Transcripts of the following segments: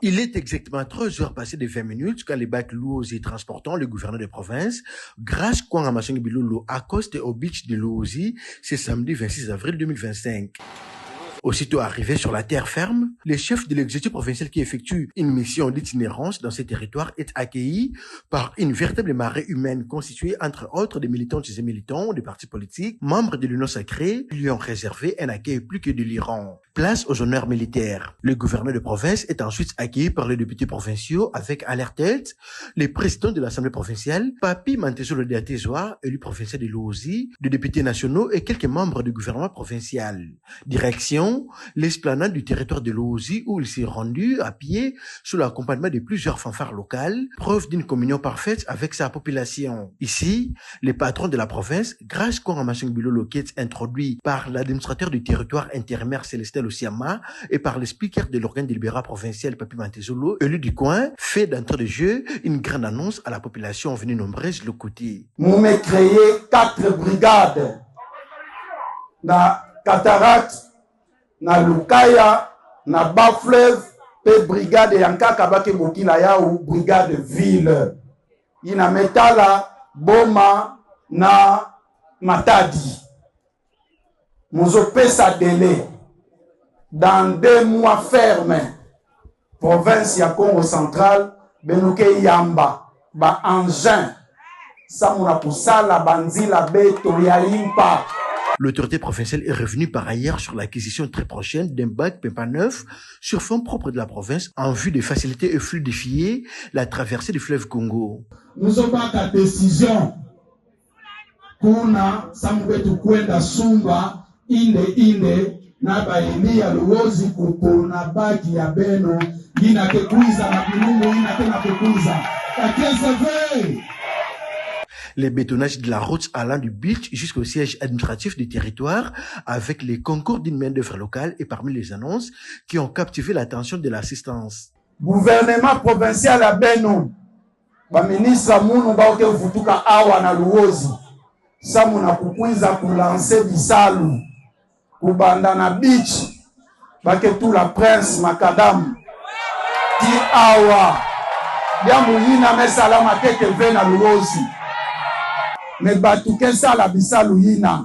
Il est exactement 3 heures passées de 20 minutes quand les bacs Luozi transportant le gouverneur de province, Grace Kwanga Bilolo, accostent au beach de Luozi ce samedi 26 avril 2025. Aussitôt arrivé sur la terre ferme, le chef de l'exécutif provincial qui effectue une mission d'itinérance dans ces territoires est accueilli par une véritable marée humaine constituée entre autres des militantes et militants des partis politiques, membres de l'Union sacrée, qui lui ont réservé un accueil plus que délirant. Place aux honneurs militaires. Le gouverneur de province est ensuite accueilli par les députés provinciaux avec à leur tête les présidents de l'Assemblée provinciale, Papi Mantezolo de Atezoa, élu provincial de Luozi, des députés nationaux et quelques membres du gouvernement provincial. Direction l'esplanade du territoire de Luozi où il s'est rendu à pied sous l'accompagnement de plusieurs fanfares locales, preuve d'une communion parfaite avec sa population. Ici, les patrons de la province, Grace Kwanga Bilolo, qui est introduit par l'administrateur du territoire intérimaire Célestin Luciama et par le speaker de l'organe délibérat provincial Papi Mantezolo, élu du coin, fait d'entrée de jeu une grande annonce à la population venue nombreuse le côté. Nous m'avons créé 4 brigades dans Cataracte, na Lukaya, na Bas-Fleuve, pe brigade yankaka bake bokila ya ou brigade ville. Ina metala, Boma, na Matadi. Mouzo pesa délai. Dans 2 mois ferme, province ya Congo central, benuke yamba, ba engin, samuna kusala banzila beto ya limpa. L'autorité provinciale est revenue par ailleurs sur l'acquisition très prochaine d'un bac Pempa 9 sur fonds propres de la province en vue de faciliter et fluidifier la traversée du fleuve Congo. Nous avons la décision kuna samubetu kwenda Sumba inde na baelia Luozi kupona baki ya beno ina kekuiza na bilungu ina tena kekuiza kakeseve. Les bétonnages de la route allant du beach jusqu'au siège administratif du territoire avec les concours d'une main-d'œuvre locale et parmi les annonces qui ont captivé l'attention de l'assistance. Gouvernement provincial à Beno, ba ministre munu ba oke vutuka awa na Luozi, samu na kukuiza kulancer bisalu, kubanda na beach, bake tout la prince makadam, ti awa, diamu yina mesalama teke ve na Luozi. Mais batuke sala bisalu yina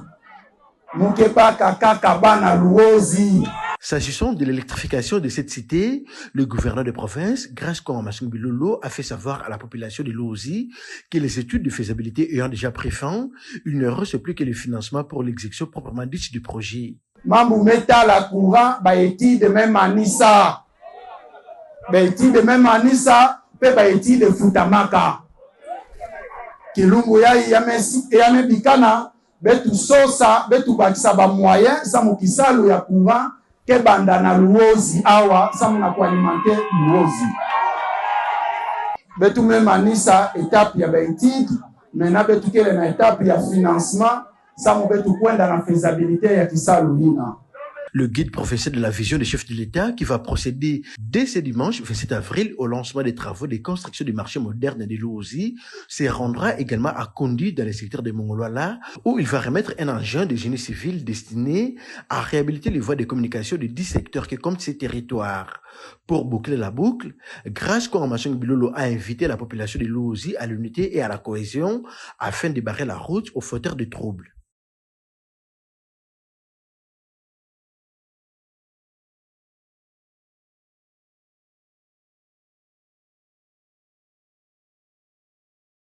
mukepa kaka bana Luozi. S'agissant de l'électrification de cette cité, le gouverneur de province, Grace Kwanga Bilolo, a fait savoir à la population de Luozi que les études de faisabilité ayant déjà pris fin, il ne reste plus que le financement pour l'exécution proprement dite du projet. Mambu meta la courant ba étude même anissa. Ba étude même anissa pe ba étude de Futamaka. Kilungu yame bikana betu sosa betu bakisa ba moyen sa mukisalu ya courant ke banda na Luozi awa sa muna ko alimenter Luozi betu même anissa étape ya ba étude mena betu kele na étape ya financement sa mu betu kwenda na faisabilité ya kisalu hina. Le guide professionnel de la vision des chefs de l'État qui va procéder dès ce dimanche 27 avril au lancement des travaux de construction du marché moderne de Luozi se rendra également à Kondi dans le secteur de Mongolwala où il va remettre un engin de génie civil destiné à réhabiliter les voies de communication de 10 secteurs qui comptent ces territoires. Pour boucler la boucle, Grace Kwanga Bilolo a invité la population de Luozi à l'unité et à la cohésion afin de barrer la route aux fauteurs de troubles.